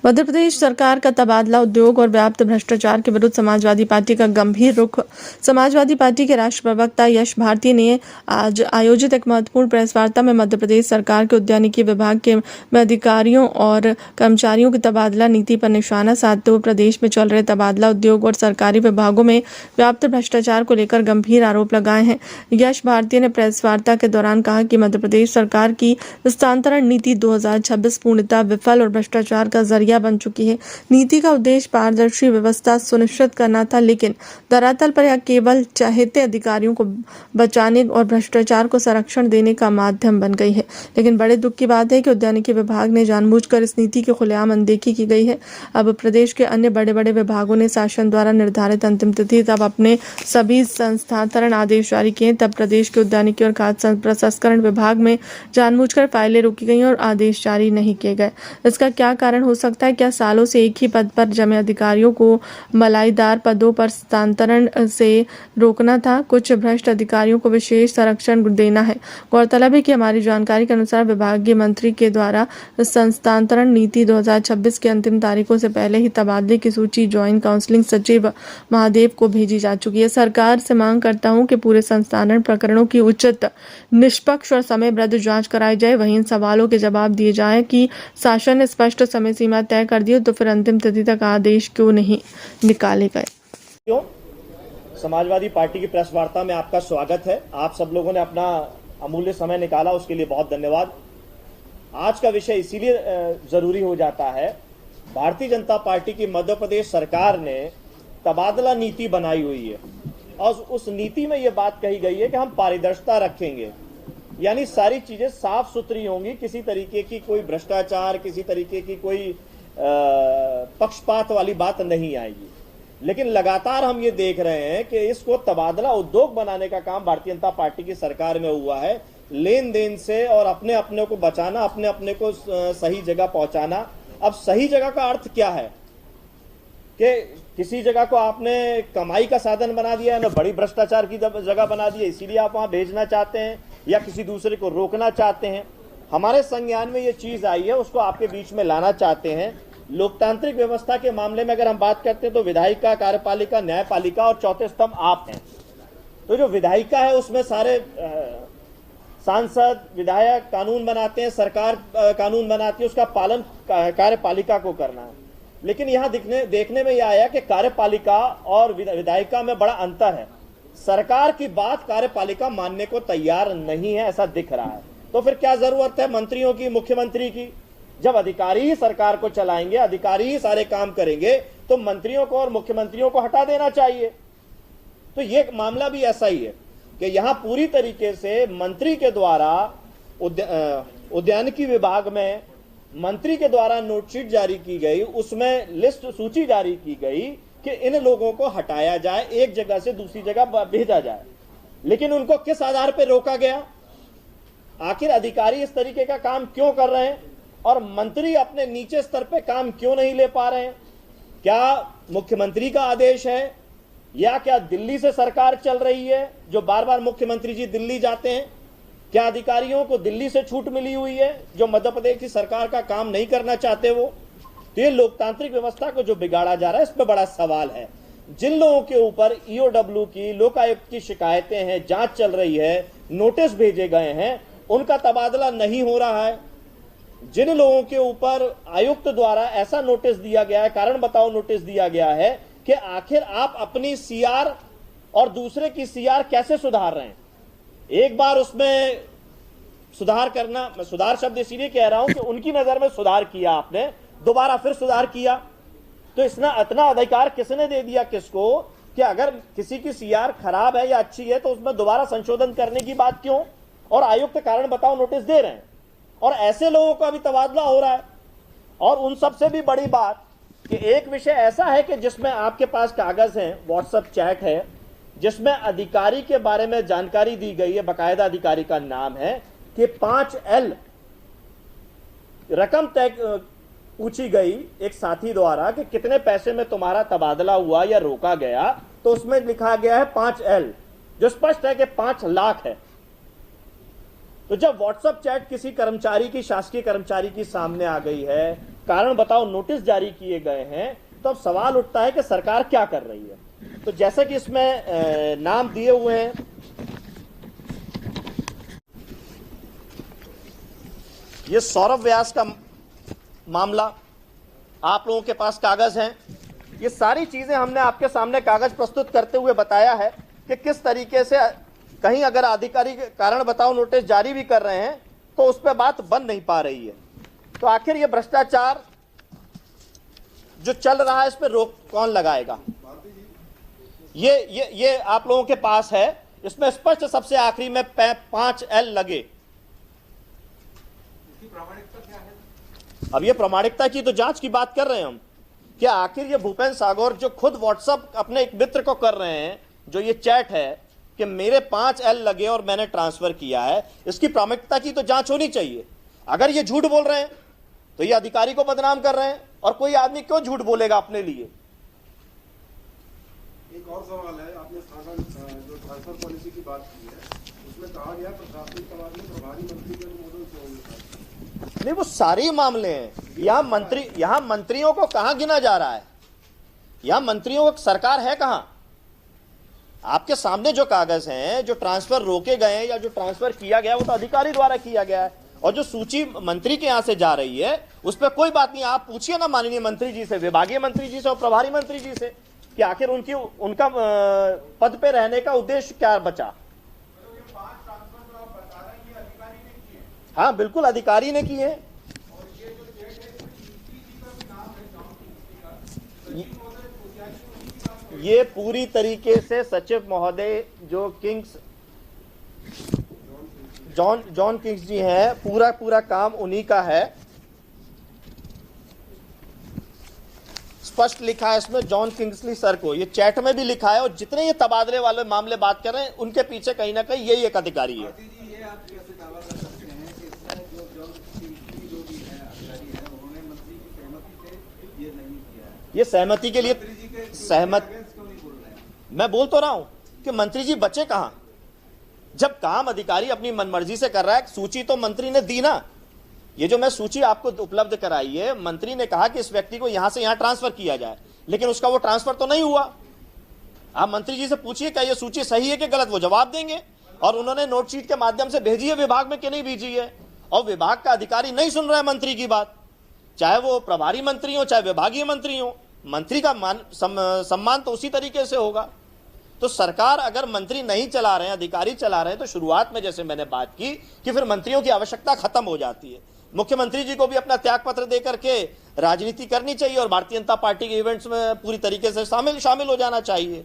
मध्य प्रदेश सरकार का तबादला उद्योग और व्याप्त भ्रष्टाचार के विरुद्ध समाजवादी पार्टी का गंभीर रुख। समाजवादी पार्टी के राष्ट्रीय प्रवक्ता यश भारती ने आज आयोजित एक महत्वपूर्ण प्रेस वार्ता में मध्य प्रदेश सरकार के उद्यानिकी विभाग के अधिकारियों और कर्मचारियों की तबादला नीति पर निशाना साधते हुए प्रदेश में चल रहे तबादला उद्योग और सरकारी विभागों में व्याप्त भ्रष्टाचार को लेकर गंभीर आरोप लगाए हैं। यश भारती ने प्रेस वार्ता के दौरान कहा कि मध्य प्रदेश सरकार की हस्तांतरण नीति 2026 पूर्णतः विफल और भ्रष्टाचार का जरिया बन चुकी है। नीति का उद्देश्य पारदर्शी व्यवस्था सुनिश्चित करना था, लेकिन धरातल पर यह केवल चहेते अधिकारियों को बचाने और भ्रष्टाचार को संरक्षण देने का माध्यम बन गई है। लेकिन बड़े दुख की बात है कि उद्यानिकी विभाग ने जानबूझकर इस नीति की खुलेआम अनदेखी की गई है। अब प्रदेश के अन्य बड़े बड़े विभागों ने शासन द्वारा निर्धारित अंतिम तिथि तब अपने सभी संस्थांतरण आदेश जारी किए, तब प्रदेश के उद्यानिकी और खाद्य प्रसंस्करण विभाग में जानबूझकर फाइलें रोकी गई और आदेश जारी नहीं किए गए। इसका क्या कारण हो सकता है? क्या सालों से एक ही पद पर जमे अधिकारियों को मलाईदार पदों पर स्थानांतरण से रोकना था? कुछ भ्रष्ट अधिकारियों को विशेष संरक्षण देना है। गौरतलब है कि हमारी जानकारी के अनुसार विभागीय मंत्री के द्वारा संस्थानांतरण नीति 2026 की अंतिम तारीखों से पहले ही तबादले की सूची ज्वाइंट काउंसिलिंग सचिव महादेव को भेजी जा चुकी है। सरकार से मांग करता हूं कि पूरे संस्थानांतरण प्रकरणों की उचित, निष्पक्ष और समयबद्ध जांच कराई जाए। वहीं इन सवालों के जवाब दिए जाए कि शासन ने स्पष्ट समय सीमा तय कर दी तो फिर अंतिम तिथि तक आदेश क्यों नहीं निकाले गए। क्यों? समाजवादी पार्टी की प्रेस वार्ता में आपका स्वागत है। आप सब लोगों ने अपना अमूल्य समय निकाला, उसके लिए बहुत धन्यवाद। आज का विषय इसीलिए जरूरी हो जाता है, भारतीय जनता पार्टी की मध्य प्रदेश सरकार ने तबादला नीति बनाई हुई है और उस नीति में यह बात कही गई है कि हम पारदर्शिता रखेंगे, यानी सारी चीजें साफ सुथरी होंगी, किसी तरीके की कोई भ्रष्टाचार, किसी तरीके की कोई पक्षपात वाली बात नहीं आएगी। लेकिन लगातार हम ये देख रहे हैं कि इसको तबादला उद्योग बनाने का काम भारतीय जनता पार्टी की सरकार में हुआ है। लेन देन से और अपने अपने को बचाना, अपने अपने को सही जगह पहुंचाना। अब सही जगह का अर्थ क्या है कि किसी जगह को आपने कमाई का साधन बना दिया है ना, बड़ी भ्रष्टाचार की जगह बना दी है, इसीलिए आप वहां भेजना चाहते हैं या किसी दूसरे को रोकना चाहते हैं। हमारे संज्ञान में ये चीज आई है, उसको आपके बीच में लाना चाहते हैं। लोकतांत्रिक व्यवस्था के मामले में अगर हम बात करते हैं तो विधायिका, कार्यपालिका, न्यायपालिका और चौथे स्तंभ आप हैं। तो जो विधायिका है उसमें सारे सांसद, विधायक कानून बनाते हैं, सरकार कानून बनाती है, उसका पालन कार्यपालिका को करना है। लेकिन यहां देखने में यह आया कि कार्यपालिका और विधायिका में बड़ा अंतर है। सरकार की बात कार्यपालिका मानने को तैयार नहीं है, ऐसा दिख रहा है। तो फिर क्या जरूरत है मंत्रियों की, मुख्यमंत्री की? जब अधिकारी ही सरकार को चलाएंगे, अधिकारी ही सारे काम करेंगे, तो मंत्रियों को और मुख्यमंत्रियों को हटा देना चाहिए। तो ये मामला भी ऐसा ही है कि यहां पूरी तरीके से मंत्री के द्वारा उद्यानिकी विभाग में मंत्री के द्वारा नोटशीट जारी की गई, उसमें लिस्ट सूची जारी की गई कि इन लोगों को हटाया जाए, एक जगह से दूसरी जगह भेजा जाए। लेकिन उनको किस आधार पर रोका गया? आखिर अधिकारी इस तरीके का काम क्यों कर रहे हैं और मंत्री अपने नीचे स्तर पे काम क्यों नहीं ले पा रहे हैं? क्या मुख्यमंत्री का आदेश है या क्या दिल्ली से सरकार चल रही है जो बार बार मुख्यमंत्री जी दिल्ली जाते हैं? क्या अधिकारियों को दिल्ली से छूट मिली हुई है जो मध्य प्रदेश की सरकार का काम नहीं करना चाहते वो? तो ये लोकतांत्रिक व्यवस्था को जो बिगाड़ा जा रहा है, इस पर बड़ा सवाल है। जिन लोगों के ऊपर ईओडब्ल्यू की, लोकायुक्त की शिकायतें हैं, जांच चल रही है, नोटिस भेजे गए हैं, उनका तबादला नहीं हो रहा है। जिन लोगों के ऊपर आयुक्त द्वारा ऐसा नोटिस दिया गया है, कारण बताओ नोटिस दिया गया है कि आखिर आप अपनी सीआर और दूसरे की सीआर कैसे सुधार रहे हैं? एक बार उसमें सुधार करना, मैं सुधार शब्द इसीलिए कह रहा हूं कि उनकी नजर में सुधार किया आपने, दोबारा फिर सुधार किया, तो इतना अधिकार किसने दे दिया किसको कि अगर किसी की सीआर खराब है या अच्छी है तो उसमें दोबारा संशोधन करने की बात क्यों? और आयुक्त कारण बताओ नोटिस दे रहे हैं और ऐसे लोगों का भी तबादला हो रहा है। और उन सबसे भी बड़ी बात कि एक विषय ऐसा है कि जिसमें आपके पास कागज हैं, व्हाट्सएप चैट है, जिसमें अधिकारी के बारे में जानकारी दी गई है, बाकायदा अधिकारी का नाम है कि 5L रकम तय पूछी गई एक साथी द्वारा कि कितने पैसे में तुम्हारा तबादला हुआ या रोका गया, तो उसमें लिखा गया है 5L, जो स्पष्ट है कि 5 लाख है। तो जब व्हाट्सएप चैट किसी कर्मचारी की, शासकीय कर्मचारी की सामने आ गई है, कारण बताओ नोटिस जारी किए गए हैं, तो अब सवाल उठता है कि सरकार क्या कर रही है। तो जैसे कि इसमें नाम दिए हुए हैं, ये सौरभ व्यास का मामला, आप लोगों के पास कागज हैं। ये सारी चीजें हमने आपके सामने कागज प्रस्तुत करते हुए बताया है कि किस तरीके से कहीं अगर अधिकारी कारण बताओ नोटिस जारी भी कर रहे हैं तो उस पर बात बन नहीं पा रही है। तो आखिर ये भ्रष्टाचार जो चल रहा है इस पर रोक कौन लगाएगा? ये आप लोगों के पास है, इसमें स्पष्ट सबसे आखिरी में 5L लगे। अब ये प्रामाणिकता की तो जांच की बात कर रहे हैं हम कि आखिर ये भूपेंद्र सागर जो खुद व्हाट्सएप अपने एक मित्र को कर रहे हैं, जो ये चैट है कि मेरे 5L लगे और मैंने ट्रांसफर किया है, इसकी प्रामाणिकता की तो जांच होनी चाहिए। अगर ये झूठ बोल रहे हैं तो ये अधिकारी को बदनाम कर रहे हैं, और कोई आदमी क्यों झूठ बोलेगा अपने लिए? एक और सवाल है, आपने जो ट्रांसफर पॉलिसी की बात की है उसमें कहा गया प्रशासनिक तबादले प्रभारी मंत्री के अनुमोदन से होंगे। नहीं, वो सारे मामले हैं। यहां मंत्रियों को कहां गिना जा रहा है? यहां मंत्रियों की सरकार है कहां? आपके सामने जो कागज हैं, जो ट्रांसफर रोके गए हैं या जो ट्रांसफर किया गया वो तो अधिकारी द्वारा किया गया है, और जो सूची मंत्री के यहां से जा रही है उस पर कोई बात नहीं। आप पूछिए ना माननीय मंत्री जी से, विभागीय मंत्री जी से और प्रभारी मंत्री जी से कि आखिर उनका पद पे रहने का उद्देश्य क्या बचा। हाँ बिल्कुल, अधिकारी ने किए। ये पूरी तरीके से सचिव महोदय जो किंग्स जॉन किंग्स जी हैं, पूरा काम उन्हीं का है। स्पष्ट लिखा है इसमें जॉन किंग्सली सर को, ये चैट में भी लिखा है, और जितने ये तबादले वाले मामले बात कर रहे हैं उनके पीछे कहीं ना कहीं यही एक अधिकारी है। ये आप कैसे दावा कर सकते हैं कि इसमें जो जो भी है अधिकारी है उन्होंने मंत्री की सहमति से ये नहीं किया है? ये सहमति के लिए सहमत क्यों नहीं बोल रहे हैं? मैं बोल तो रहा हूं कि मंत्री जी बचे कहां? जब काम अधिकारी अपनी मनमर्जी से कर रहा है, सूची तो मंत्री ने दी ना। ये जो मैं सूची आपको उपलब्ध कराई है, मंत्री ने कहा कि इस व्यक्ति को यहां से यहां ट्रांसफर किया जाए, लेकिन उसका वो ट्रांसफर तो नहीं हुआ। आप मंत्री जी से पूछिए क्या ये सूची सही है कि गलत, वो जवाब देंगे। और उन्होंने नोटशीट के माध्यम से भेजी है विभाग में कि नहीं भेजी है, और विभाग का अधिकारी नहीं सुन रहा है मंत्री की बात, चाहे वो प्रभारी मंत्री हो चाहे विभागीय मंत्री हो। मंत्री का सम्मान तो उसी तरीके से होगा। तो सरकार अगर मंत्री नहीं चला रहे हैं, अधिकारी चला रहे हैं, तो शुरुआत में जैसे मैंने बात की कि फिर मंत्रियों की आवश्यकता खत्म हो जाती है। मुख्यमंत्री जी को भी अपना त्याग पत्र देकर के राजनीति करनी चाहिए और भारतीय जनता पार्टी के इवेंट्स में पूरी तरीके से शामिल हो जाना चाहिए।